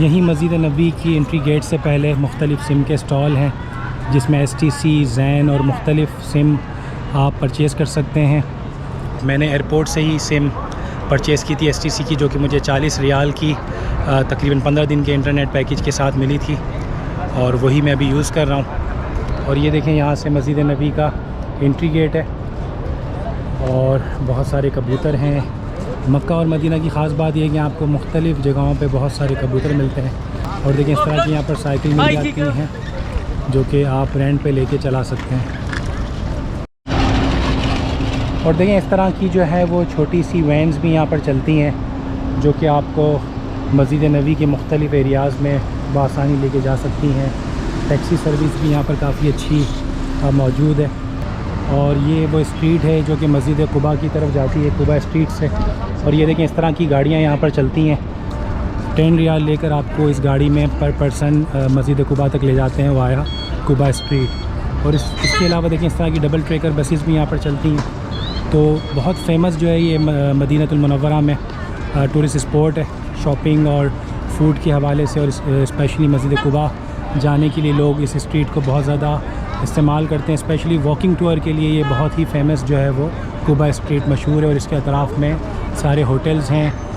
यहीं मस्जिद नबी की एंट्री गेट से पहले मुख्तलिफ़ सिम के स्टॉल हैं, जिसमें STC, ज़ैन और मुख्तलिफ़ सिम आप परचेज़ कर सकते हैं। मैंने एयरपोर्ट से ही सिम परचेज़ की थी STC की, जो कि मुझे 40 रियाल की तकरीबन 15 दिन के इंटरनेट पैकेज के साथ मिली थी, और वही मैं अभी यूज़ कर रहा हूँ। और ये देखें, यहाँ से मस्जिद नबी का एंट्री गेट है और बहुत सारे कबूतर हैं। मक्का और मदीना की ख़ास बात यह है कि आपको मुख्तलिफ़ जगहों पे बहुत सारे कबूतर मिलते हैं। और देखें, इस तरह की यहाँ पर साइकिल मिल जाती हैं जो कि आप रेंट पे लेके चला सकते हैं। और देखें, इस तरह की जो है वो छोटी सी वैन्स भी यहाँ पर चलती हैं, जो कि आपको मस्जिद नबी के मुख्तलिफ़ एरियाज़ में बआसानी लेके जा सकती हैं। टैक्सी सर्विस भी यहाँ पर काफ़ी अच्छी मौजूद है। और ये वो स्ट्रीट है जो कि मस्जिद कुबा की तरफ जाती है, कुबा स्ट्रीट से। और ये देखें, इस तरह की गाड़ियाँ यहाँ पर चलती हैं। 10 रियाल लेकर आपको इस गाड़ी में पर पर्सन मस्जिद कुबा तक ले जाते हैं वाया कुबा स्ट्रीट। और इसके अलावा देखें, इस तरह की डबल ट्रेकर बसेस भी यहाँ पर चलती हैं। तो बहुत फेमस जो है ये मदीनतुल मुनव्वरा में टूरिस्ट स्पॉट है, शॉपिंग और फूड के हवाले से। और स्पेशली मस्जिद कुबा जाने के लिए लोग इस स्ट्रीट को बहुत ज़्यादा इस्तेमाल करते हैं। स्पेशली वॉकिंग टूर के लिए ये बहुत ही फेमस जो है वो कुबा स्ट्रीट मशहूर है। और इसके अतराफ़ में सारे होटल्स हैं